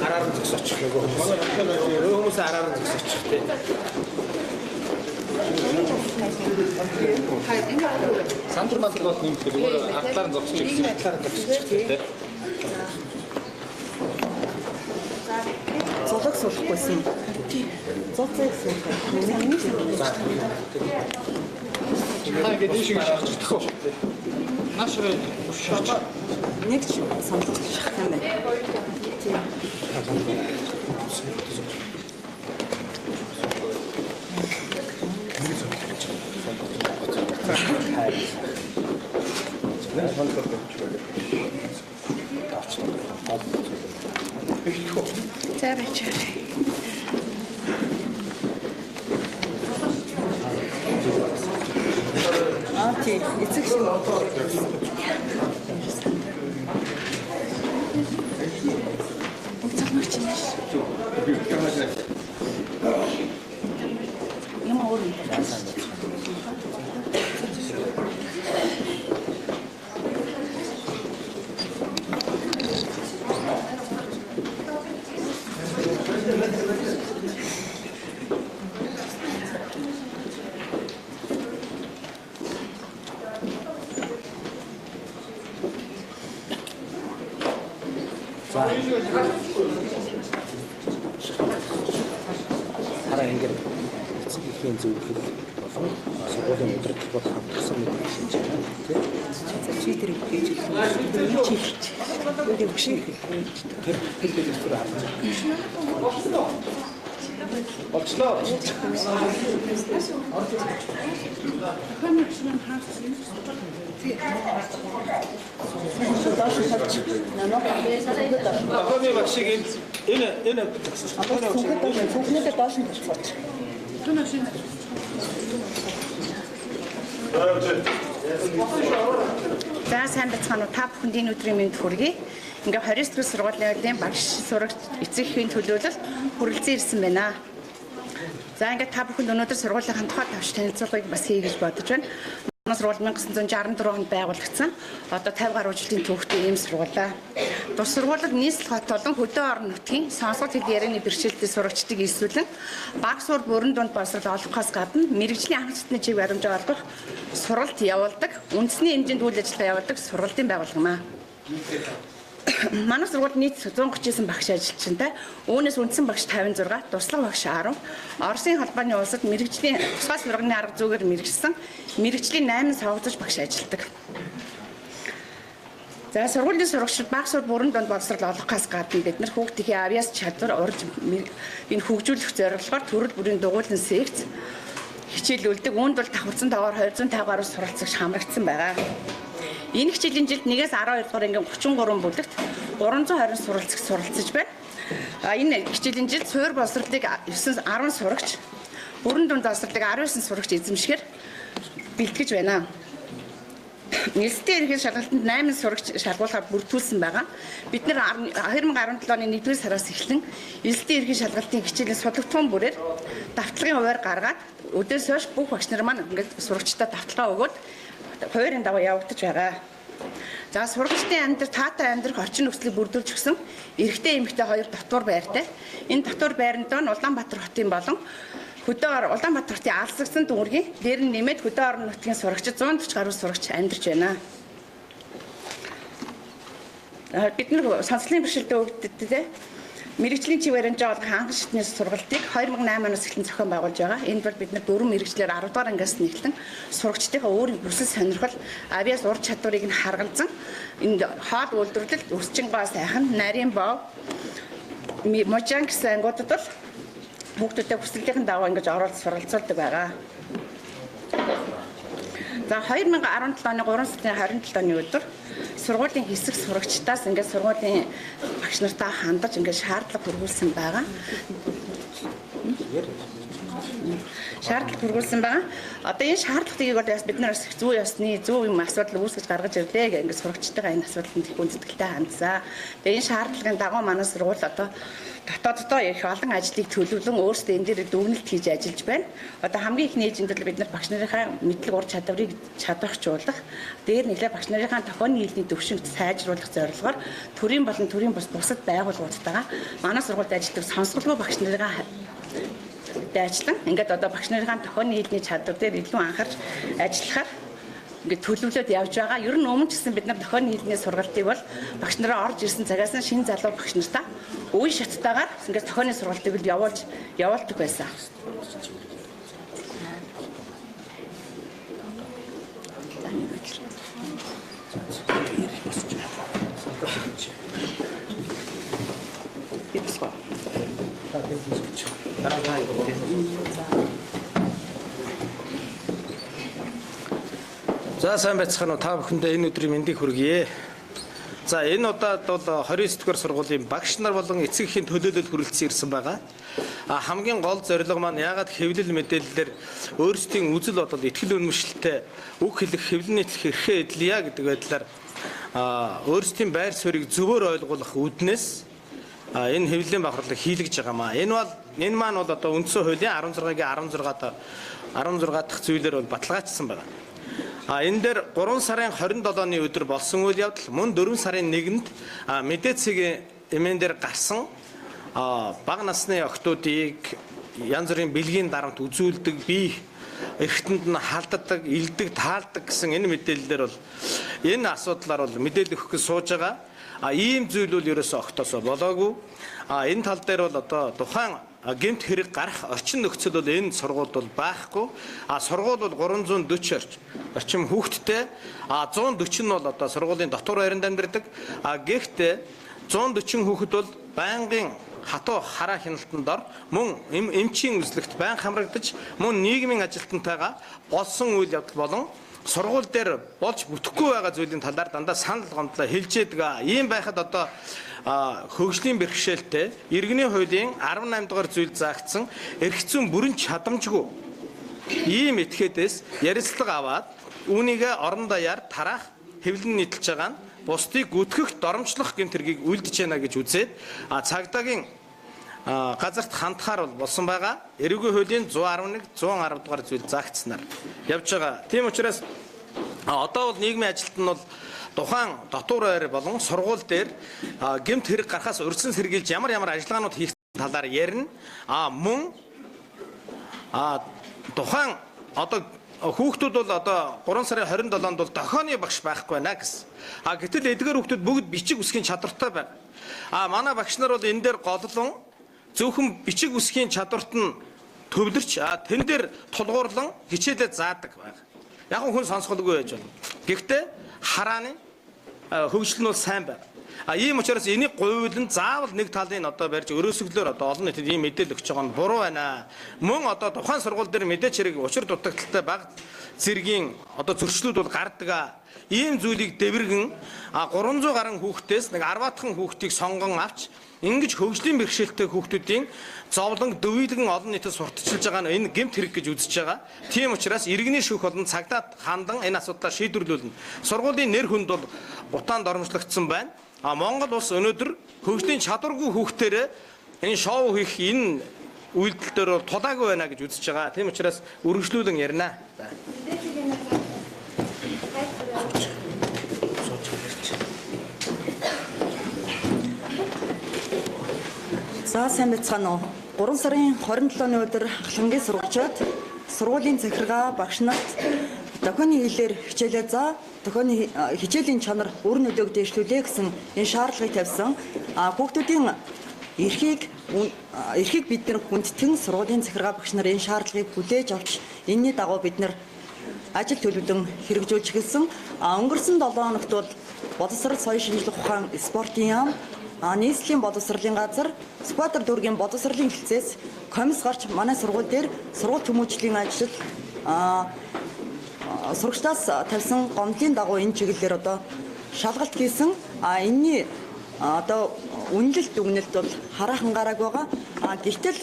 Араар зогсооч нөгөө хүмүүс. Нөгөө хүмүүс араар зогсооч тий. Сантар мантар бол нэмэх зүгээр артлаар зогсож гэсэн артлаар зогсож тий. Зулаг суулахгүйсэн. Зулцаа гэсэн. Та ингэ дэш шиг шахчих уу? Нашраа шахаж Нэг ч сонголт шахах юм байна. За бачаа. Тий, эцэг шиг Юм уу? хараа ингэ эцэг ихийн зөвлөхөд болон сургуулийн удирдлага бол хамтсан мэт шинж тий. чи тэр гэж чийч. Үгүй өгшин Тэр хэлбэр харна. Болчлоо. Ахны багшиг энэ Хүүхнүүдээ доош нь болцооч. За сайн бацхан уу та бүхэнд энэ өдрийн мэнд хүргэе. Ингээ 29 дэх сургуулийн багш сурагч эцэг эхийн төлөөлөл хүрэлцэн ирсэн байна. За ингээ та бүхэнд өнөөдөр сургуулийн тухай тавьж танилцуулгыг бас хий гэж бодож байна. Манай сургууль 1964 онд байгуулагдсан. Одоо 50 гаруй жилийн түүхтэй ийм сургуулаа. Тус сургуулийг нийслэл хот болон хөдөө орон нутгийн сонсгол хэл ярианы бэрхшээлтэй сурагчдыг эсвэлэн баг суурь бүрэн дунд боловсрол олгохоос гадна мэрэгжлийн анх цэцний чиг баримжаа олгох сургалт явуулдаг, үндэсний хэмжээнд үйл ажиллагаа явуулдаг сургалтын байгууллага. Манай сургуульд нийт 139 багш ажилчинтай, үүнээс үндсэн багш 56, туслах багш 10, Оросын холбооны улсад мэрэгжлийн тусгай сурганы арга зүйгээр мэрэгжсэн мэрэгжлийн 8 сонгогдож багш ажилдаг. За сургуулийн сурагчид баг суурь бүрэн дунд боловсрол олгохоос гадна бид нар хүүхдийн авьяас чадвар урьж энэ хөгжүүлэх зорилгоор төрөл бүрийн дугуйлан секц хичээлүүлдэг. Үүнд бол давхарсан тоогоор 250 гаруй суралцагч хамрагдсан байгаа. Энэ хичээлийн жилд 1-ээс 12 дугаар ангийн 33 бүлэгт 320 суралцагч суралцж байна. Энэ хичээлийн жилд суур боловсролыг 9-10 сурагч, бүрэн дунд боловсролыг 19 сурагч эзэмшгээр бэлтгэж байна. Нийслэлийн ерөнхий шалгалтанд 8 сурагч шалгуулахаар бүрдүүлсэн байгаа. Бид нэр 2017 оны 1-р сараас эхлэн нийслэлийн ерөнхий шалгалтын хичээлийн судалгын бүрээр давтлагын хуваар гаргаад өдөөс хойш бүх багш нар маань ингээд сурагчдад давталгаа өгөөд хуваарийн дагуу явагдаж байгаа. За сурагчдын амьдрал таатай амьдрах орчин нөхцөлийг бүрдүүлж өгсөн эрэгтэй эмэгтэй хоёр дотор байртай. Энэ дотор байранд нь Улаанбаатар хотын болон хөдөө Улаанбаатар хотын алсагсан дүүргийн дээр нь нэмээд хөдөө орон нутгийн сурагчид 140 гаруй сурагч амьдарч байна. Бид нар сонслын бэрхшээлтэй хүүхдэдтэй мэрэгжлийн чиг баримжаа олох анхан шатны сургалтыг 2008 оноос эхлэн зохион байгуулж байгаа. Энд бол бид нар дөрвөн мэрэгчлэр 10 дугаар ангиас нь эхлэн сурагчдынхаа өөрийн бүсэл сонирхол, авиас ур чадварыг нь харгалзан энд хоол үйлдвэрлэл, өрсчин гоо сайхан, нарийн боо, можан гэсэн ангиудад бол хүүхдүүдэд хүсэлтийн дагуу ингэж оруулж суралцуулдаг байгаа. За 2017 оны 3 сарын 27 оны өдөр сургуулийн хэсэг сурагчдаас ингээд сургуулийн багш нартай хандаж ингээд шаардлага хүргүүлсэн байгаа. шаардлага бүргүүлсэн байгаа. Одоо энэ шаардлагыг бол бас бид нар зүй ёсны зөв юм асуудал үүсгэж гаргаж ирлээ гэх ингээд сурагчдаа энэ асуудалд хүндэтгэлтэй хандсан. Тэгээ энэ шаардлагын дагуу манай сургууль одоо дотооддоо их олон ажлыг төлөвлөн өөрсдөө энэ дээр дүгнэлт хийж ажиллаж байна. Одоо хамгийн их нээжинд бол бид нар багш нарын мэдлэг ур чадварыг чадварчуулах, дээр нэглээ багш нарын тохионы хэлний төвшинг сайжруулах зорилгоор төрийн болон төрийн бусад байгууллагуудтайгаа манай сургуульд ажилладаг сонсголгүй багш нарын дайчлан ингээд одоо багш нарын тохионы хэлний чадвар дээр илүү анхаарч ажиллахаар ингээд төлөвлөд явж байгаа. Ер нь өмнө ч гэсэн бид нар тохионы хэлний сургалтыг бол багш нараа орж ирсэн цагаас нь шинэ залуу багш нартаа үе шаттайгаар ингээд тохионы сургалтыг л явуулдаг байсан. За сайн байцгаана уу, та бүхэндээ энэ өдрийн мэндийг хүргье. За энэ удаад бол 29 дугаар сургуулийн багш нар болон эцэг эхийн төлөөлөлд хүрэлцэн ирсэн байгаа. Хамгийн гол зорилго маань яагаад хэвлэл мэдээллээр өөрсдийн үзэл бодол итгэл үнэмшилтэй үг хэлэх хэвлэл нийтлэх эрхээ эдлэе гэдэг байдлаар өөрсдийн байр суурийг зөвөр ойлгуулах үүднээс энэ хэвлэлийн бахархлыг хийлгэж байгаамаа. Энэ маань бол одоо үндсэн хуулийн 16-гийн 16 дахь зүйлээр бол баталгаажсан байна. Энэ дээр 3 сарын 27-ны өдөр болсон үйл явдал мөн 4 сарын 1-нд мэдээцгийн эмээн дээр гарсан бага насны охтуудыг янз бүрийн бэлгийн дарамт үзүүлдэг, бие эрхтэнд нь халддаг, илдэг, таалдаг гэсэн энэ мэдээллээр бол энэ асуудлаар бол мэдээлэл өгөх гэж сууж байгаа. Ийм зүйл бол ерөөсөө огтосоо болоогүй. Энэ тал дээр бол одоо тухайн гэмт хэрэг гарах орчин нөхцөл бол энэ сургуульд бол байхгүй. Сургууль бол 340 орчим хүүхэдтэй. 140 нь бол одоо сургуулийн дотор байранд амьдардаг. Гэхдээ 140 хүүхэд бол байнгын хатуу хараа хяналтанд ор мөн эмчийн үзлэгт байн хамрагдаж мөн нийгмийн ажилтнтайгаа болсон үйл явдал болон сургууль дээр болж бүтэхгүй байгаа зүйлийн талаар дандаа санал гомдлоо хэлж яадаг. Ийм байхад одоо хөгжлийн бэрхшээлтэй иргэний хуулийн 18 дугаар зүйл заагдсан эрх зүйн бүрэн чадамжгүй ийм этгээдээс ярилцлага аваад үүнийг орон даяар тараах хэвлэн нийтэлж байгаа нь бусдыг гүтгэх доромжлох гэмт хэргийг үлдэж байна гэж үзээд цагдаагийн газарт хандахаар болсон байгаа. Эрүүгийн хуулийн 111, 110 дугаар зүйл заагдсанаар явж байгаа. Тийм учраас одоо бол нийгмийн ажилт нь бол тухайн дотор байр болон сургууль дээр гэмт хэрэг гарахаас урьдчилан сэргийлж ямар ажиллагаанууд хийх талаар ярина. Мөн тухайн одоо хүүхдүүд бол одоо 3 сарын 27-нд бол дохионы багш байхгүй байна гэсэн. Гэтэл эдгээр хүүхдүүд бүгд бичиг үсгийн чадвартай байна. Манай багш нар бол энэ дээр голлон зөвхөн бичиг үсгийн чадварт нь төвлөрч тэн дээр тулгуурлан хичээлээ заадаг байна. Яг хүн сонсголгүй байж байна. Гэхдээ харааны хөгжил нь бол сайн байна. Ийм учраас энийг гуйлан заавал нэг талын одоо барьж өрөөсөглөөр одоо олон нийтэд ийм мэдээлэл өгч байгаа нь буруу байна. Мөн одоо тухайн сургууль дээр мэдээч хэрэг учир дутагдaltaй баг зэргийн одоо зөрчлүүд бол гардаг. Ийм зүйлийг дэвэргэн 300 гаруй хүүхдээс нэг 10-атхан хүүхдийг сонгон авч ингэж хөгжлийн бэрхшээлтэй хүүхдүүдийн зовлон дөвийлгэн олон нийтэд сурталчилж байгаа нь энэ гэмт хэрэг гэж үзэж байгаа. Тийм учраас иргэний шүүх болон цагдаад хандан энэ асуудлаа шийдвэрлүүлнэ. Сургуулийн нэр хүнд бол гутаанд оромжлогдсон байна. Монгол улс өнөөдөр хөгжлийн чадваргүй хүүхдээрээ энэ шоу хийх энэ үйлдэл дээр тулаагүй байна гэж үзэж байгаа. Тийм учраас үргэлжлүүлэн ярина. За сайн байцгаана уу. 3 сарын 27-ны өдөр Халангийн сургуульчид сургуулийн захиргаа багш нарт дохионы хэлээр хичээлээ заа, дохионы хичээлийн чанар өр нөлөөг дэвшлүүлээ гэсэн энэ шаардлагыг тавьсан. Хүүхдүүдийн эрхийг бид нар хүндэтэн сургуулийн захиргаа багш нар энэ шаардлагыг хүлээж авч энэний дагуу бид нар ажил төлөвлөн хэрэгжүүлж эхэлсэн. Өнгөрсөн 7 хоногт бол боловсрол соёлын шинжилгээ ухаан спортын яам нийслэлийн боловсролын газар Скватер дүүргийн боловсролын хэлцээс комисс гарч манай сургууль дээр сургууль хүмүүжлийн ажил сурагчдаас тавьсан гомдлын дагуу энэ чиглэлээр одоо шалгалт хийсэн. Энэний одоо үнэлэлт дүгнэлт бол хараахан гарааг байгаа. Гэвтэл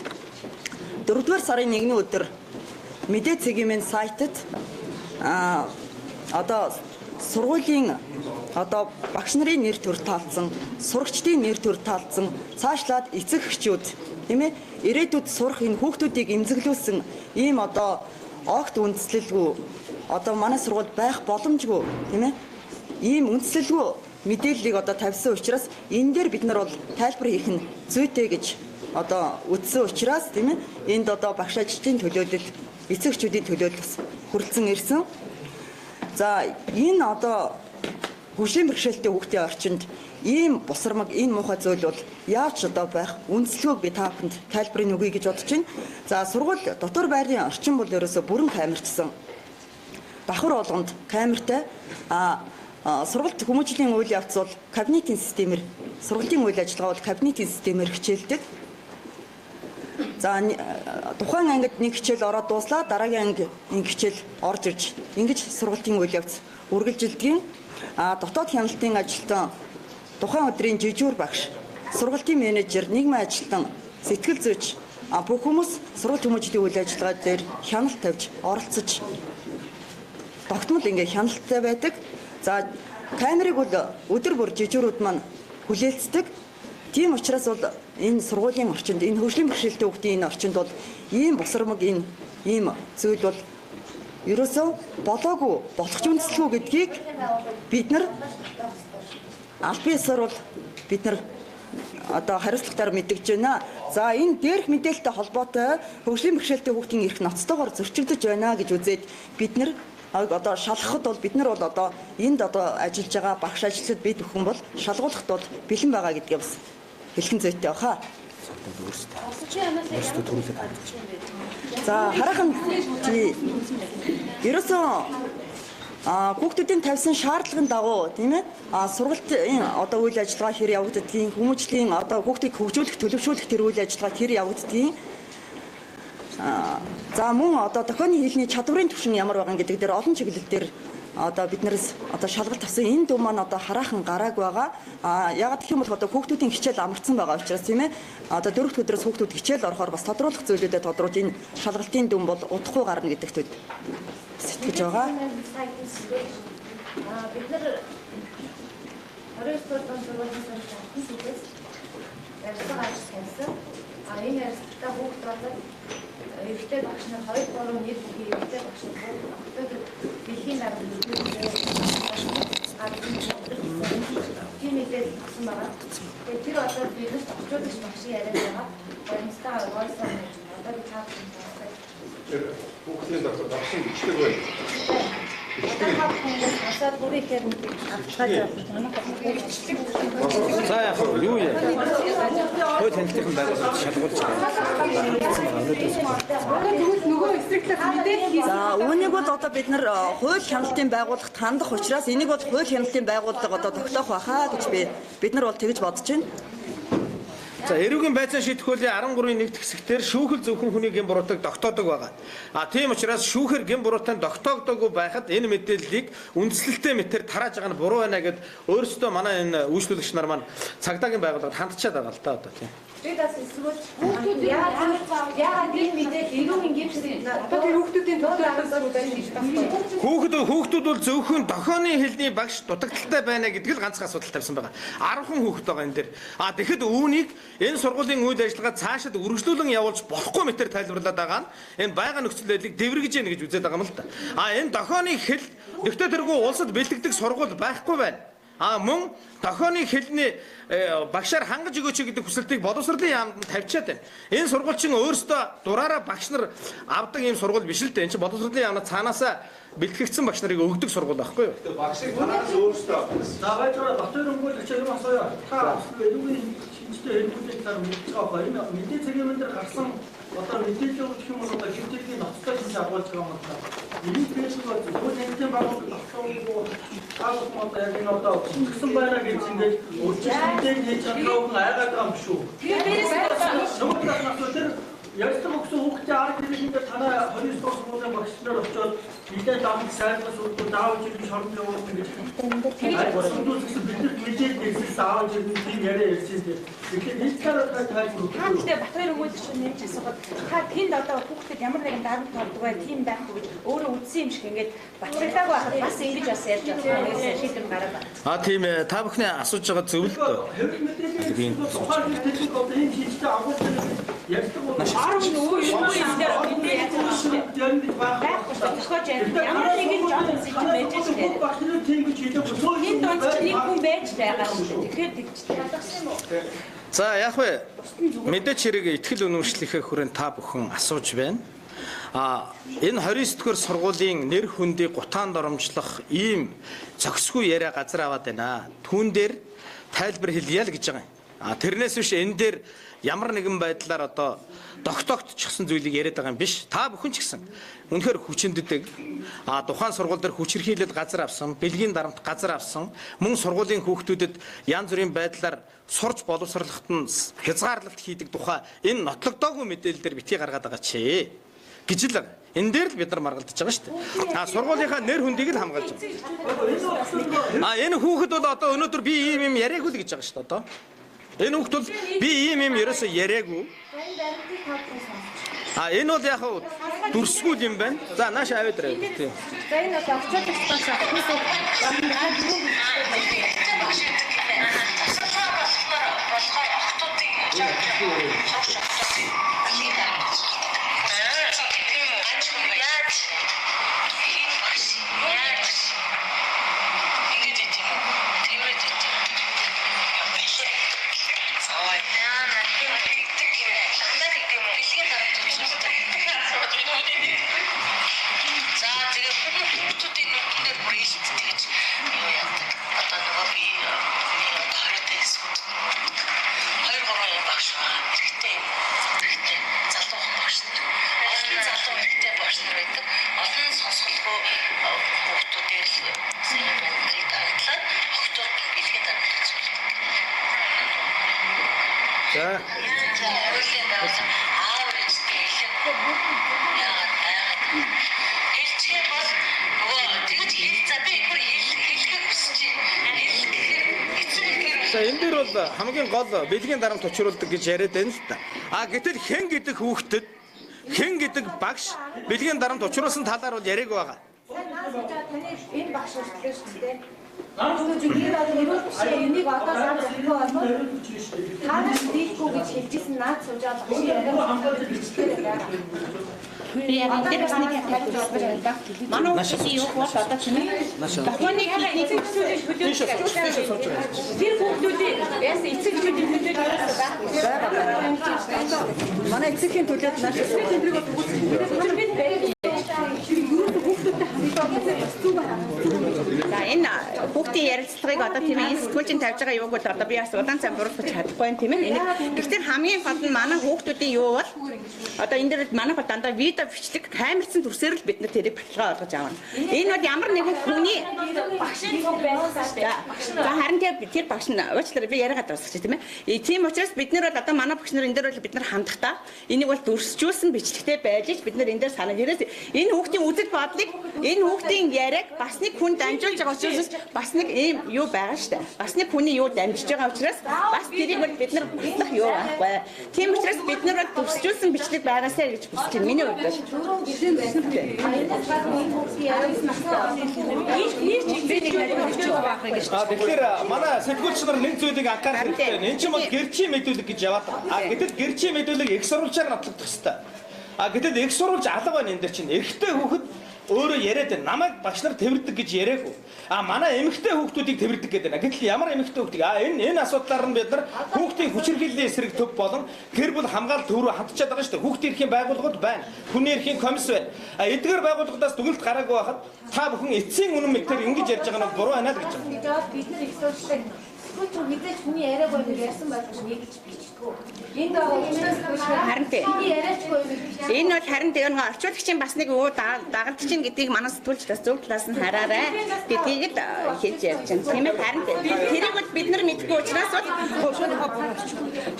4-р сарын 1-ний өдөр мэдээ цэгийн сайтад одоо сургуулийн одоо багш нарын нэр төр таалцсан, сурагчдын нэр төр таалцсан, цаашлаад эцэг эхчүүд тийм ээ ирээдүйд сурах энэ хүүхдүүдийг эмзэглүүлсэн ийм одоо огт үндэслэлгүй одоо манай сургууль байх боломжгүй тийм ээ ийм үндэслэлгүй мэдээллийг одоо тавьсан учраас энэ дээр бид нар бол тайлбар хийх нь зүйтэй гэж одоо үздсэн учраас тийм ээ энд одоо багш ажилчдын төлөөлөл эцэг эхчүүдийн төлөөлөл хүрэлцэн ирсэн. За энэ одоо хөгжлийн бэрхшээлтэй хүүхдийн орчинд ийм бусармаг энэ муухай зүйл бол яаж одоо байх үндслэгийг би та бүхэнд тайлбарыг өгье гэж бодож байна. За сургууль дотор байрын орчин бол ерөөсө бүрэн камерчсан. Давхар болгонд камертай сургуульд хүмүүжлийн үйл явц бол кабинетийн системээр сургуулийн үйл ажиллагаа бол кабинетийн системээр хичээлдэг. За тухайн ангид нэг хичээл ороод дууслаа дараагийн анги нэг хичээл орж ирж ингэж сургуулийн үйл явц үргэлжилдэг. Дотоод хяналтын ажилтан тухайн өдрийн жижүүр багш, сургуулийн менежер, нийгмийн ажилтан, сэтгэл зүйч бүх хүмүүс сургууль хүмүүжлийн үйл ажиллагаа дээр хяналт тавьж оролцож тогтмол ингээ хяналттай байдаг. За камерыг бол өдөр бүр жижүүрүүд маань хүлээлцдэг. Тийм учраас бол энэ сургуулийн орчинд энэ хөгжлийн бэрхшээлтэй хүүхдийн энэ орчинд бол ийм бусармаг ийм зүйл бол ерөөсөө болоогүй болох ч үндэслэхгүй гэдгийг бид нар аль биесээр бол бид нар одоо хариуцлагатаар мэдгэж байна. За энэ дээрх мэдээлэлтэй холбоотой хөгжлийн бэрхшээлтэй хүүхдийн эрх ноцтойгоор зөрчигдөж байна гэж үзээд бид нар одоо шалгахад бол бид нар бол одоо энд одоо ажиллаж байгаа багш ажилчид бид бүхэн бол шалгуулахад бол бэлэн байгаа гэдгийг бас хэлхэн зүйтэй баха. За хараахан ерөөсөө хүүхдүүдийн тавьсан шаардлагын дагуу тийм ээ сургуулийн одоо үйл ажиллагаа хэр явагддгийг хүмүүжлийн одоо хүүхдийг хөгжүүлэх төлөвшүүлэх тэр үйл ажиллагаа хэр явагддгийг за мөн одоо дохионы хэлний чадварын түвшин ямар байгаа гэдэг дээр олон чиглэл дээр одоо биднээс одоо шалгалт авсан энэ дүн маань одоо хараахан гарааг байгаа. Ягаад гэх юм бол одоо хүүхдүүдийн хичээл амарсан байгаа учраас тийм ээ одоо 4 дахь өдрөөс хүүхдүүд хичээл орохоор бас тодруулах зүйлүүдэд тодруулж энэ шалгалтын дүн бол удахгүй гарна гэдэгт сэтгэж байгаа. Бид нар 29 дугаар сургуулийн сургалтын ярилцлага ажилласан. Энэ ярилцлагаа хүүхд болоод эрэгтэй багш нар 2-3 нийт бүхий эрэгтэй багш нар бүгд дэлхийн дарга тийм мэдээлэл авсан байгаа. Тэгээд тэр одоо биднээс тохиолдож багшийн яриад байгаа. Баримтаа ойлгуулсан юм. Одоо би цаасан байна. Тэр хүүхдийн дотор багшийн бичлэг байна. Асаад бүрийг авчгаа За яг юу яа. Хой танилцсан байгууллагад шалгуулж За үүнийг бол одоо бид нар хууль хяналтын байгууллагт хандах учраас энийг бол хууль хяналтын байгууллага одоо тогтоох байхаа гэж бид нар бол тэгж бодож байна. За эрүүгийн байцаан шийдэх хуулийн 13-ийн 1-р хэсгээр шүүхэл зөвхөн хүний гин буруутыг тогтоодог байгаа. Тийм учраас шүүхэр гин буруутыг тогтоогдоогүй байхад энэ мэдээллийг үндслэлтэй мэтэр тарааж байгаа нь буруу байна гэд өөрсдөө манай энэ үйлчлүүлэгч нар маань цагдаагийн байгууллагад хандчаад байгаа л та одоо тийм. бид бас эсвэл яагаад энэ мэдээлэл эрүүгийн гипсийн одоо тэр хүүхдүүдийн төлөөлөл байж гэж байна. Хүүхдүүд бол зөвхөн дохионы хэлний багш дутагдaltaй байна гэдэг л ганцхан асуудал тавьсан байгаа. 10 хүүхэд байгаа энэ дээр. Тэгэхэд үүнийг энэ сургуулийн үйл ажиллагаа цаашид үргэлжлүүлэн явуулж болохгүй мэтэр тайлбарлаад байгаа нь энэ байгаль нөхцөл байдлыг дэвэргэж яах гэж үзээд байгаа юм л да. Энэ дохионы хэл нэгтэй тэргүй улсад бэлтгэдэг сургууль байхгүй байна. Мөн дохионы хэлний багшаар хангаж өгөөч гэдэг хүсэлтийг боловсролын яамд тавьчаад байна. Энэ сургуульчин өөрсдөө дураараа багш нар авдаг ийм сургууль биш л дээ. Энэ чинь боловсролын яамд цаанаасаа бэлтгэгдсэн багш нарыг өгдөг сургууль байхгүй юу? Багшийг танаас өөрсдөө заавал дотор өмгөөлөгч юм асууя. Та эрүүгийн шинжтэй хэлбэрийн талаар мэдж байгаа юм. Мэдээ цэгийн дээр гарсан одоо мэдээлэл өгөх юм бол одоо хэмжээний ноцтой шинж агуулж байгаа юм байна. Энэ фэйсбүүк бол зөвхөн хэмжээ байгуулалт тогтоогүй таалах мод яг энэ одоо шингэсэн байна гэж ингээд өөрчлөлттэй хийж чадах айгаад байгаа юм шүү. Тэгээд нөгөө талаас нь тэр Ярьсан өгсөн хүүхдээ арга хэрэглэндээ танаа 29 дугаар сургуулийн багш нар очоод нэлээд ламд сайнаас өгдөө даавж ирэх шоронд явуулсан гэж. Сүндүүцсэн биднэрт мэдээд ирсэн аавж ирсэн тийм яриа ярьсан дээ. Тэгэхээр нийтлээр тайлбар. Та гэхдээ Батбаяр өгөөд чинь нэмж асуугаад та тэнд одоо хүүхдэд ямар нэгэн дарамт тавьдаг бай тийм байхгүй гэж өөрөө үдсэн юм шиг ингээд Батбаярлаагүй байхад бас ингэж бас ярьж байгаа шийдвэр гараад байна. Тийм ээ, та бүхний асууж байгаа зөв л дөө. Хэвлэл мэдээлэл тухайн хэлтэлийг одоо энэ шийдэлтэй агуулсан ярьдаг бол 10 өөр юм дээр бидний яаж байгаа юм бэ? Байхгүй тохиож ямар нэгэн жол юм шиг байж байгаа. багш нар тийм гэж хэлээгүй. Энэ донд чинь нэг хүн байж байгаа юм шүү. Тэгэхээр тэгж ялгсан юм уу? За яг вэ мэдээч хэрэг ихтгэл үнэмшлийнхээ хүрээнд та бүхэн асууж байна. Энэ 29 дугаар сургуулийн нэр хүндийг гутаанд оромжлох ийм зохисгүй яриа газар аваад байна. Түүн дээр тайлбар хэлье л гэж байгаа юм. Тэрнээс биш энэ дээр ямар нэгэн байдлаар одоо тогтоогдчихсан зүйлийг яриад байгаа юм биш. Та бүхэн ч гэсэн үнэхээр хүчиндэдэг. Тухайн сургууль дээр хүчирхийлэл газар авсан, бэлгийн дарамт газар авсан, мөн сургуулийн хүүхдүүдэд янз бүрийн байдлаар сурч боловсруулахад нь хязгаарлалт хийдэг тухай энэ нотлогдоогүй мэдээлэл дээр битгий гаргаад байгаа чи гэж л энэ дээр л бид нар маргалдаж байгаа шүү дээ. Сургуулийнхаа нэр хүндийг л хамгаалж байгаа. Энэ хүүхэд бол одоо өнөөдөр би ийм юм яриаггүй л гэж байгаа шүү дээ одоо. Энэ хүүхэд бол би ийм юм ерөөсөө яриаггүй. Энэ бол яг дүрсгүүл юм байна. За нааш аваад ирээ. Тийм. За энэ бол очоод энэ дээр бол хамгийн гол бэлгийн дарамт учруулдаг гэж яриад байна л та. Гэтэл хэн гэдэг хүүхдэд хэн гэдэг багш бэлгийн дарамт учруулсан талаар бол яриаг байгаа. таны энэ багш хэлсэн шүү дээ. Түрүү зүгээр энийг одоо сар зохио болоод танаас дийлгүй гэж хэлжсэн наад суужаад багш яриад байгаа. Би яг энэ бас нэг тайлбар байна да. Манай хүүхдийн юу бол одоо чинь Японы эцэг эхчүүдийн төлөөд тэр хүүхдүүдийн яасан эцэг эхчүүдийн төлөөд Манай эцэгхийн төлөөд нааш За энэ хүүхдийн ярилцлагыг одоо тийм ээ сэтгүүлчин тавьж байгаа юуг бол одоо би бас удаан цаг буруутгаж чадахгүй юм тийм ээ. Гэхдээ хамгийн гол нь манай хүүхдүүдийн юу бол одоо энэ дээр манай бол дандаа видео бичлэг камерцсан төрсөөр л бид нар тэрийг баталгаа олгож авна. Энэ бол ямар нэгэн хүний багшийн төв байсан шүү дээ. За харин тэр багш нь уучлаарай би яриагаад дуусгачих тийм ээ. Тийм учраас бид нар бол одоо манай багш нар энэ дээр бол бид нар хандахдаа энийг бол дүрсжүүлсэн бичлэгтэй байж л бид нар энэ дээр санаа ярээс энэ хүүхдийн үзэл бодлыг энэ хүүхдийн яриаг бас нэг хүн дамжуулж байгаа учраас бас нэг ийм юу байгаа шүү дээ. Бас нэг хүний юу дамжиж байгаа учраас бас тэрийг бол бид нар батлах юу байхгүй. Тийм учраас бид нар бол дүрсжүүлсэн бичлэг байгаасаа гэж хүсэж байна. Миний хувьд бол Түрүү гэлэн байсан тийм. Аянаас баг энэ хүүхдийн яриас настай Тэгэхээр манай сэтгүүлч нар нэг зүйлийг анхаарах хэрэгтэй. Энэ чинь бол гэрчийн мэдүүлэг гэж яваад байгаа. Гэтэл гэрчийн мэдүүлэг их сурвалжаар нотлогдох хэрэгтэй. Гэтэл их сурвалж алга байна энэ дэр чинь. Эрэгтэй хүүхэд өөрөө яриад байна. Намайг багш нар тэрвэрдэг гэж яриаггүй. Манай эмэгтэй хүүхдүүдийг тэрвэрдэг гэдэг байна. Гэтэл ямар эмэгтэй хүүхдийг энэ асуудлаар нь бид нар хүүхдийн хүчирхийллийн эсрэг төв болон гэр бүл хамгаалалт төв рүү хандчихад байгаа шүү дээ. Хүүхдийн эрхийн байгууллагууд байна. Хүний эрхийн комисс байна. Эдгээр байгууллагуудаас дүгнэлт гараагүй байхад та бүхэн эцсийн үнэн мэтээр ингэж ярьж байгаа нь буруу байна л гэж байна. бид нар их сурчлаа. Тэгвэл мэдээж хүний яриаг бол ярьсан байх гэж нэг гэж бичдэг. Энд байгаа учраас Харин тийм. яриачгүй юм. Энэ бол харин тэр нэг орчуулагчийн бас нэг өө дагалт чинь гэдгийг манай сэтгүүлч бас зөв талаас нь хараарай. Тэгээд хийж ярьж байна. Тийм ээ харин тэрийг бол бид нар мэдгүй учраас бол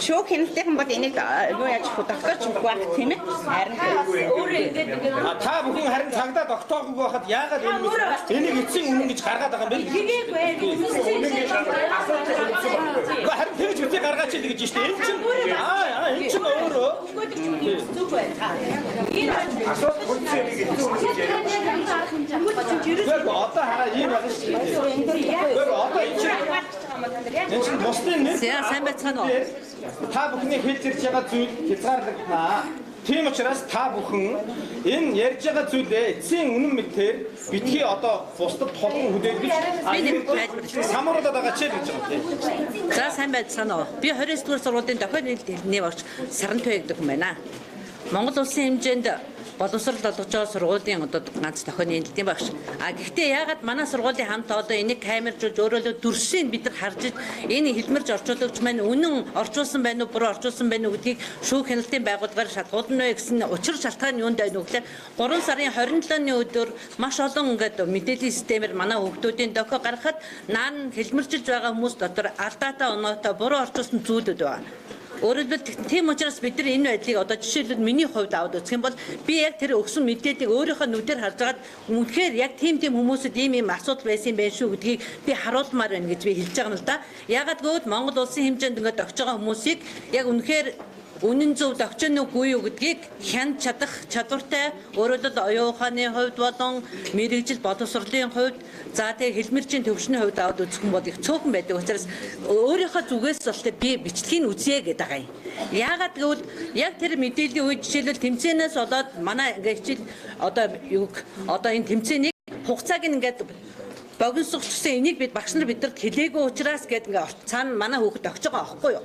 шоу хяналтын бол энийг юу яаж тогтоож өгөх байх тийм ээ. Харин Өөрөө ингээд Та бүхэн харин цагдаа тогтоогүй байхад яагаад энийг эцсийн үнэн гэж гаргаад байгаа юм бэ? Харин тэгж үгүй гаргаач гэж штэ. Энэ чинь энэ чинь өөрөө зүг байна. Асуулт хүнсээ нэг хэцүү үнэж яриа. одоо хараа ийм байна шүү дээ. Одоо энэ чинь бусдын нэг сайн байцгаана уу? та бүхний хэлж ирж байгаа зүйл хязгаарлагдана. Тийм учраас та бүхэн энэ ярьж байгаа зүйлээ эцсийн үнэн мэтээр битгий одоо бусдад толгон хүлээлгэж самруулаад байгаа ч гэж байгаа тийм. За сайн байцгаана уу? Би 29 дугаар сургуулийн дохиод хэлний багш Сарантой гэдэг хүн байна. Монгол улсын хэмжээнд боловсрол олгож байгаа сургуулийн одоо ганц дохионы хэлний багш. Гэхдээ яагаад манай сургуулийн хамт одоо энийг камержуулж өөрөөлөө дүрсийг бид нар харж энэ хэлмэрж орчуулагч маань үнэн орчуулсан байна уу буруу орчуулсан байна уу гэдгийг шүүх хяналтын байгууллагаар шалгуулна вэ гэсэн учир шалтгаан юунд байна вэ гэхээр 3 сарын 27-ны өдөр маш олон ингээд мэдээллийн системээр манай хүүхдүүдийн дохио гаргахад наан хэлмэрчилж байгаа хүмүүс дотор алдаатай оноотой буруу орчуулсан зүйлүүд байна. Өөрөлдвөл тийм учраас бид нар энэ байдлыг одоо жишээлбэл миний хувьд аваад үзэх юм бол би яг тэр өгсөн мэдээллийг өөрийнхөө нүдээр харж байгаад үнэхээр яг тийм хүмүүсэд ийм асуудал байсан юм байна шүү гэдгийг би харуулмаар байна гэж би хэлж байгаа юм л да. Ягаад гэвэл Монгол улсын хэмжээнд ингээд огж байгаа хүмүүсийг яг үнэхээр үнэн зөв догчон үгүй юу гэдгийг хянд чадах чадвартай өөрөлдөл оюун ухааны хувьд болон мэрэгжил боловсролын хувьд за тэгээ хэлмэрчийн төвшний хувьд аваад үзэх юм бол их цөөхөн байдаг учраас өөрийнхөө зүгээс бол би бичлэгийг үзье гэдэг байгаа юм. Яагаад гэвэл яг тэр мэдээллийн үед жишээлбэл тэмцээнээс болоод манай ингээ хичээл одоо энэ тэмцээнийг хугацааг ингээд богиносгочихсон энийг бид багш нар бидэнд хэлээгүй учраас гээд ингээ цаана манай хүүхэд огж байгаа аахгүй юу.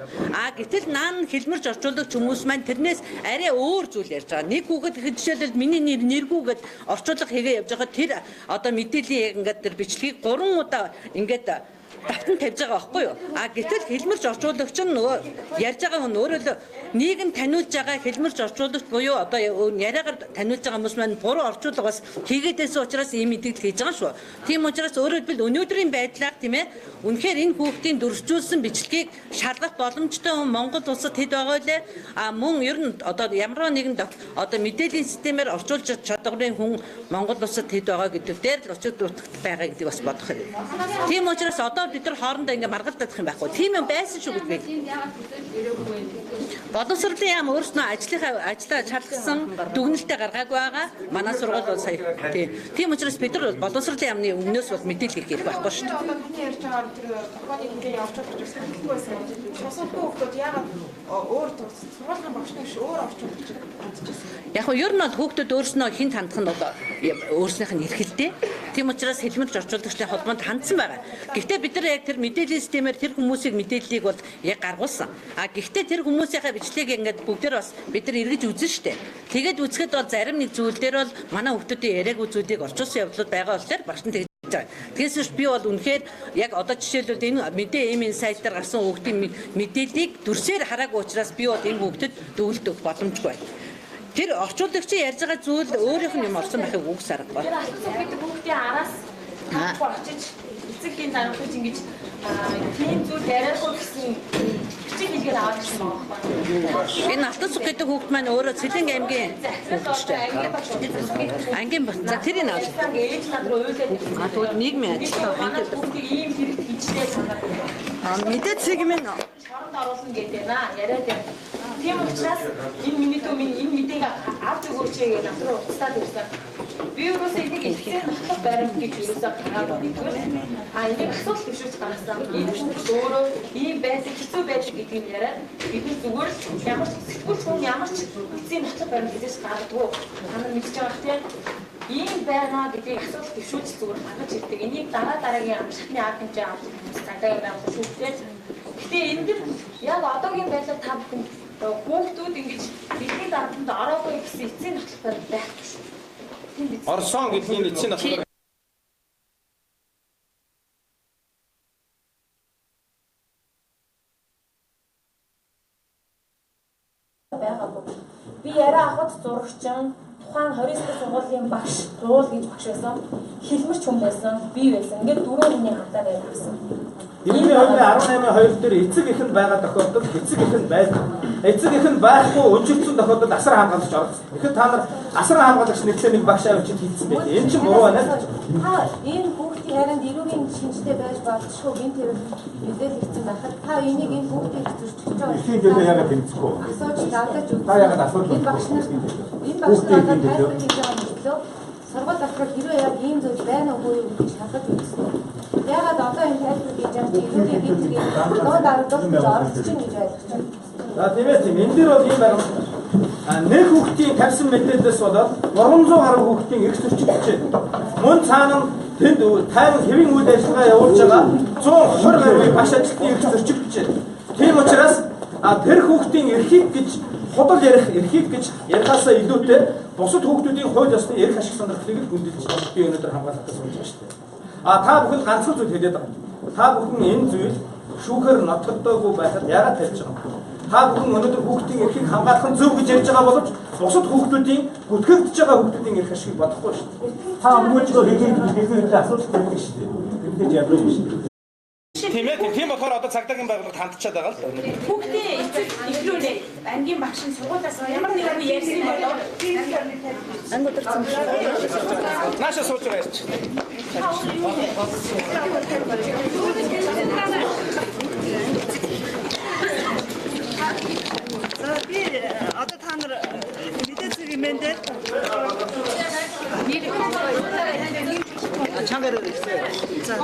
Гэтэл наан хэлмэрж орчуулагч хүмүүс маань тэрнээс арай өөр зүйл ярьж байгаа. Нэг хүүхэд жишээлбэл миний нэргүүгээд орчуулга хийгээ явж байгаа тэр одоо мэдээллийн яг ингээд тэр бичлэгийг 3 удаа ингээд давтан тавьж байгаа байхгүй юу. Гэтэл хэлмэрч орчуулагч нь нөгөө ярьж байгаа хүн өөрөө нийгэм таниулж байгаа хэлмэрч орчуулагч буюу одоо яриагаар таниулж байгаа хүмүүс маань буруу орчуулга бас хийгээдээс учраас ийм мэдээлэл хийж байгаа шүү. Тийм учраас өөрөлдвөл өнөөдрийн байдлаар тийм ээ үнэхээр энэ хүүхдийн дүржүүлсэн бичлэгийг шалгах боломжтой хүн Монгол улсад хэд байгаа лээ. Мөн ер нь одоо ямар нэгэн одоо мэдээллийн системээр орчуулж чадварын хүн Монгол улсад хэд байгаа гэдэг дээр л очиж дутагт байгаа гэдэг бас бодох хэрэгтэй. Тийм учраас одоо бид нар хоорондоо ингээ маргалдах юм байхгүй. Тийм юм байсан шүү гэдэг. Боловсролын яам өөрснөө ажлаа шалгасан дүгнэлтээ гаргаагүй байгаа. Манай сургууль бол сая тийм учраас бид нар боловсролын яамны өмнөөс бол мэдээлэл хийх байхгүй шүү дээ. Бидний ярьж байгаа тэр тухайн хэмжээ явуулж байгаа байсан. Шосоогүй хүмүүс яагаад өөр сургуулийн багшны биш өөр орчуулж чадчихсан. Яг нь ер нь бол хүүхдүүд өөрснөө хинт хандах нь бол өөрснийх нь эрхэлтэй. Тийм учраас хэлмэрч орчуулагчдын холбоонд хандсан байгаа. Гэхдээ бид нар яг тэр мэдээллийн системээр тэр хүмүүсийг мэдээллийг бол яг гаргуулсан. Гэхдээ тэр хүмүүсийнхээ бичлэгийг ингээд бүгдээр бас бид нар эргэж үзэн штэ. Тэгээд үзэхэд бол зарим нэг зүйл дээр бол манай хүүхдүүдийн яриаг үзүүлийг орчуулсан явдлууд байгаа болохоор багш нь тэгээс би бол үнэхээр яг одоо жишээлбэл энэ мэдээ эмийн сайт дээр гарсан хүүхдийн мэдээллийг дүрсээр хараагүй учраас би бол энэ хүүхдэд дүгнэлт өгөх боломжгүй байна. Тэр орчуулагчийн ярьж байгаа зүйл өөрийнх нь юм орсон байхыг үг саргагүй. Тэр асуусан гэдэг хүүхдийн араас очиж эцэгхийн дарамтж ингэж тийм зүйл яриагүй гэсэн бичиг хэлгээд аваад ирсэн байгаа байхгүй. Энэ Алтан цуг гэдэг хүүхд маань өөрөө Цэлэнг аймгийн хүүхдтэй. Ангийн за тэрийг аваад. Ээж над руу уйлаад Тэгвэл нийгмийн ажил хүүхдийг ийм хэрэг бичнээ санаад. мэдээ цэгмэн Шоронд оруулна гэдэг наа яриад байна. Тийм учраас энэ миний дүү энэ мэдээг авч өгөөч гэж над руу уцтаад ирсэн. Би өөрөөсөө энийг ихсэн баримт гэж юусаа гаргаад нэггүй. Энийг асуулт төвшүүлж гаргасан. Энэ төвшөлт өөрөө ийм байдаг хэцүү байдаг гэдгийг яриад бид зүгээр л ямар ч сэтгүүлч хүн ямар ч эцсийн нотлох баримт хийж гаргадгүй. Та нар мэдж байгаа хэрэг ийм байна гэдгийг асуулт төвшүүлж зүгээр гаргаж ирдэг. Энийг дараагийн амжилтны арга хэмжээ авч цагдаагийн байгууллага шүүхтэй. Гэтэ энэ дэр яг одоогийн байдлаар та бүхэн хүүхдүүд ингэж бидний дарамтанд ороогүй гэсэн эцсийн нотлох баримт байхгүй шүү. Орсон гэдгийг эцсийн нотлох би яриа авахд зурагчин тухайн 29 сургуулийн багш Руул гэж багш байсан. Хилмэрч хүн байсан, би байсан. Ингээд дөрөв хүний хамтаар яриа авсан. 2018-2 дээр эцэг их нь байгаа тохиолдолд эцэг их нь байдаг. Эцэг их нь байхгүй өчигдсөн тохиолдолд асар хамгаалагч оролцсон. Тэгэхэд та нар асар хамгаалагч нэглээ нэг багш авчид хийсэн байх. Энэ чинь буруу байна л. Та энэ хүүхдийн харин эрүүгийн шинжтэй байж болчихгүй гин тэр мэдээлэл өгсөн байхад та энийг энэ хүүхдийг зөрчиж байгаа. Эхийн төлөө яагаад тэмцэхгүй? Асууж давтаж үү. Та яагаад асуудал энэ багш нар тайлбар хийж байгаа мөртлөө сургууль ахрал хэрвээ яг ийм зүйл байна уу юу гэж шалгаж үзсэн. Яагаад одоо энэ тайлбар хийж байгаа чи эрүүгийн гинцгийг нөө дарагдуулж оролцож чинь гэж ойлгож байна. За тийм ээ тийм. Энэ дээр бол ийм байна. Нэг хүүхдийн тавьсан мэдээлэлээс болоод 300 гаруй хүүхдийн эрх зөрчигдөж мөн цаана тэнд 50 хэвийн үйл ажиллагаа явуулж байгаа 120 гаруй багш ажилтны эрх зөрчигдөж. Тийм учраас тэр хүүхдийн эрхийг гэж худал ярих эрхийг гэж ярихаасаа илүүтэй бусад хүүхдүүдийн хууль ёсны эрх ашиг сонирхлыг л хүндэлж би өнөөдөр хамгаалах гэж сууж байгаа шүү дээ. Та бүхэн ганцхан зүйл хэлээд байгаа. Та бүхэн энэ зүйл шүүхээр нотогдоогүй байхад яагаад тавьж байгаа юм? Та бүхэн өнөөдөр хүүхдийн эрхийг хамгаалах нь зөв гэж ярьж байгаа боловч бусад хүүхдүүдийн бүтгэгдэж байгаа хүүхдүүдийн эрх ашигыг бодохгүй шүү дээ. Та өнгөжгөө хийх асуудал байдаг шүү дээ. Тэгэж ядуу шүү дээ. Тийм ээ, тийм болохоор одоо цагдаагийн байгууллагад хандчихад байгаа л. Хүүхдээ эцэг эхлүүлээ. Ангийн багш нь сургуулиас ямар нэг юм ярьсан болоо. Ангуудэрсэн шүү. Нааша сууж байгаа ярьж. За би одоо та нар мэдээцэг юмдээ чангараа ирсэн. За.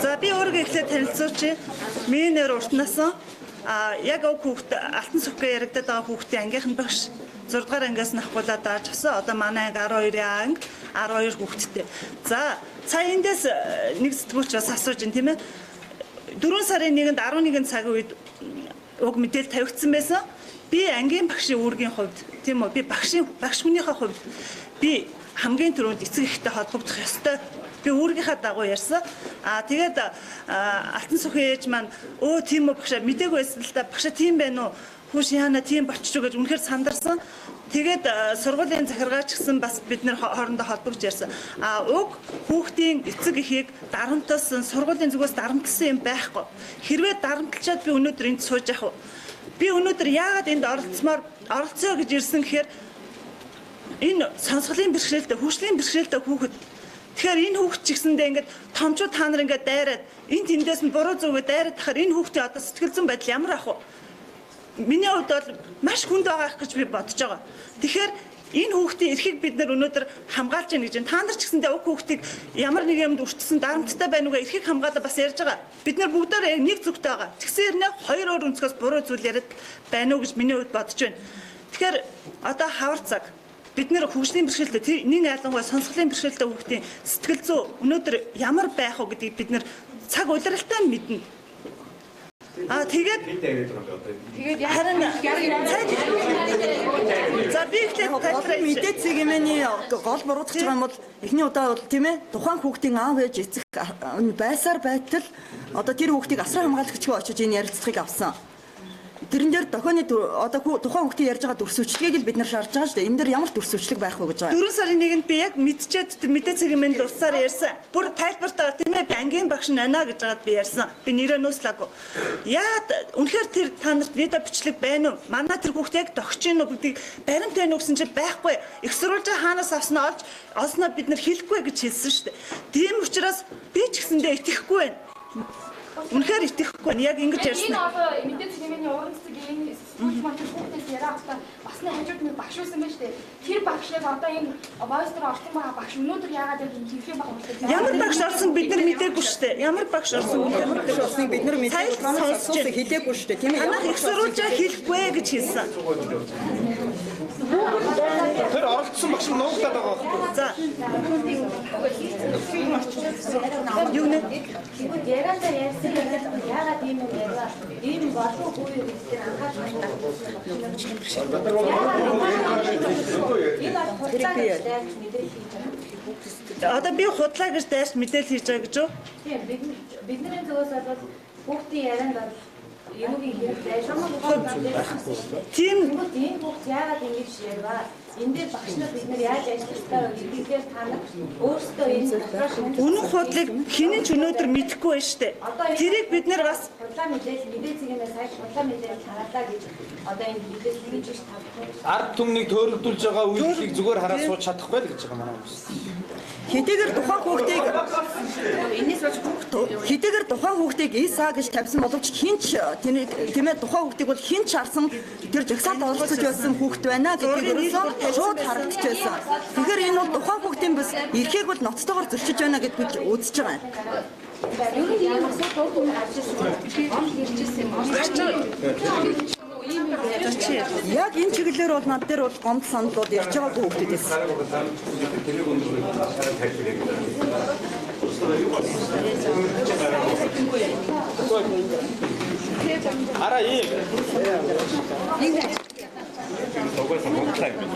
За би өөрөө ихлээр танилцуулж миний нэр Уртнасан. Яг хүүхд алтан сүхгээ яригдаад байгаа хүүхдийн ангийнхан багш 6 дугаар ангиас нь ахгуулаад дааж авсан. Одоо манай анги 12-ийн анги 12 хүүхэдтэй. За цаа эндээс нэг сэтгүүлч бас асууж байна тийм ээ. 4 сарын 1-нд 11 цагийн үед уг мэдээлэл тавигдсан байсан. Би ангийн багшийн үүргийн хувьд тийм үү би багш хүнийхээ хувьд би хамгийн түрүүнд эцэг эхтэй холбогдох ёстой. Би үүргийнхаа дагуу ярьсан. Тэгээд алтан сүхий ээж маань өө тийм үү багшаа мдэггүй байсан л да багшаа тийм байна уу? Хүүш яана тийм болчих гэж үнэхээр сандарсан. Тэгээд сургуулийн захиргаач гэсэн бас бид нэр хоорондоо холбогдож ярьсан. Уг хүүхдийн эцэг эхийг дарамталсан сургуулийн зүгээс дарамтлсан юм байхгүй. Хэрвээ дарамтлчаад би өнөөдөр энд сууж явах уу? Би өнөөдөр яагаад энд оролцоо гэж ирсэн гэхээр энэ сонсголын бэрхшээлтэй, хөгжлийн бэрхшээлтэй хүүхэд. Тэгэхээр энэ хүүхэд ч гэсэндээ ингээд томчууд та нар ингээд дайраад энэ тэндээс нь буруу зүгээ дайраад тахаар энэ хүүхдийн одоо сэтгэл зүйн байдал ямар ах вэ? Миний хувьд бол маш хүнд байгаа гэж би бодож байгаа. Тэгэхээр энэ хүүхдийн эрхийг бид нар өнөөдөр хамгаалж яах гэж байна. Та нар ч гэсэндээ уг хүүхдийг ямар нэг юмд өртсөн дарамттай байна уу эрхийг хамгаалаа бас ярьж байгаа. Бид нар бүгдээр нэг зүгтэй байгаа. Тэгсээр нэ хоёр өөр өнцгөөс буруу зүйл яриад байна уу гэж миний хувьд бодож байна. Тэгэхээр одоо хавар цаг бид нэр хөгжлийн бэрхшээлтэй нэг айлангуй сонсголын бэрхшээлтэй хүүхдийн сэтгэл зүй өнөөдөр ямар байх вэ гэдгийг бид нэр цаг удиралтай мэднэ. Тэгээд харин за би ихтэй мэдээцэг юмний гол буруудах байгаа юм бол эхний удаа бол тийм ээ тухайн хүүхдийн аав ээж эцэг байсаар байтал одоо тэр хүүхдийг асран хамгаалагчгүй очиж энэ ярилцлагыг авсан. Тэрэн дээр дохионы одоо тухайн хүүхдийн ярьж байгаа дүрсвчлэгийг л бид нар шаардж байгаа шүү дээ. Энэ дээр ямар дүрсвчлэг байх вэ гэж байгаа. 4 сарын 1-нд би яг мэдчихэд тэр мэдээцэг юмд урсаар ярьсан. Бүр тайлбартаа тийм ээ ангийн багш нана гэж байгаад би ярьсан. Би нэрээ нууцлаагүй. Яагаад үнэхээр тэр та нарт видео бичлэг байна уу? Манай тэр хүүхд яг догч ийн үү гэдгийг баримт байна уу гэсэн чинь байхгүй. Их сурвалжаа хаанаас авснаа олсноо бид нар хэлэхгүй гэж хэлсэн шүү дээ. Тийм учраас би ч гэсэндээ итгэхгүй байна. Үнэхээр итгэхгүй байна. Яг ингэж ярьсан. Энэ одоо мэдээцэг хэмээний уран цэцэг энэ сүүлч мартын хүүхдээс яриахдаа бас нэг хажууд нэг багш байсан байж тээ. Тэр багш яг одоо энэ voice дээр орсон байгаа багш өнөөдөр яагаад яг энэ хэлхий баг болтой. Ямар багш орсон бид нар мэдээгүй шүү дээ. Ямар багш орсон бид нар мэдээгүй. Сонссон хэлээгүй шүү дээ. Тийм ээ. Танах их сурвалжаа хэлэхгүй гэж хэлсэн. Тэр оролцсон багш нь нуугдаад байгаа байхгүй. За. Юу нэ? Тэгвэл яриандаа ярьсан яагаад ийм юм яриа? Ийм болов уу юу гэдэг анхаарч байна. Энэ бол хуцаа гэж мэдээж хийж байгаа. Одоо би худлаа гэж дайрч мэдээлэл хийж байгаа гэж үү? Тийм бидний зүгээс бол хүүхдийн ярианд бол юмгийн хэрэг зайлшгүй. Тийм Энэ хүүхд яагаад ингэж ярьваа? Энд дээр багш нар бид нар яаж ажиллах ёстой вэ гэдгээр та нар өөрсдөө энэ зөвлөгөө үнэн худлыг хэний ч өнөөдөр мэдэхгүй байна шүү дээ. Тэрийг бид нар бас худлаа мэдээлэлээс сайж худлаа мэдээлэл тараалаа гэж одоо энэ мэдээлэл хийж тавьчих. Ард түмнийг төөрөгдүүлж байгаа үйлдэлийг зүгээр хараад сууж чадахгүй л гэж байгаа манай хүмүүс. Хэдийгээр тухайн хүүхдийг хэдийгээр тухайн хүүхдийг ИСА гэж тавьсан боловч хинч тийм ээ тухайн хүүхдийг бол хинч харсан тэр жагсаалд оролцож байсан хүүхд байна гэдгийг ерөөсөө шууд харагдаж байсан. Тэгэхээр энэ бол тухайн хүүхдийн бас эрхийг бол ноцтойгоор зөрчиж байна гэдгийг үзэж байгаа юм. Юу нэг юм асуу тоо гарч ирсэн. Он иржсэн юм. Яг энэ чиглэлээр бол над дээр бол гомд саналууд ирж байгаагүй хүүхдүүдээс. Араа ийм. Угаасаа монголаа юм.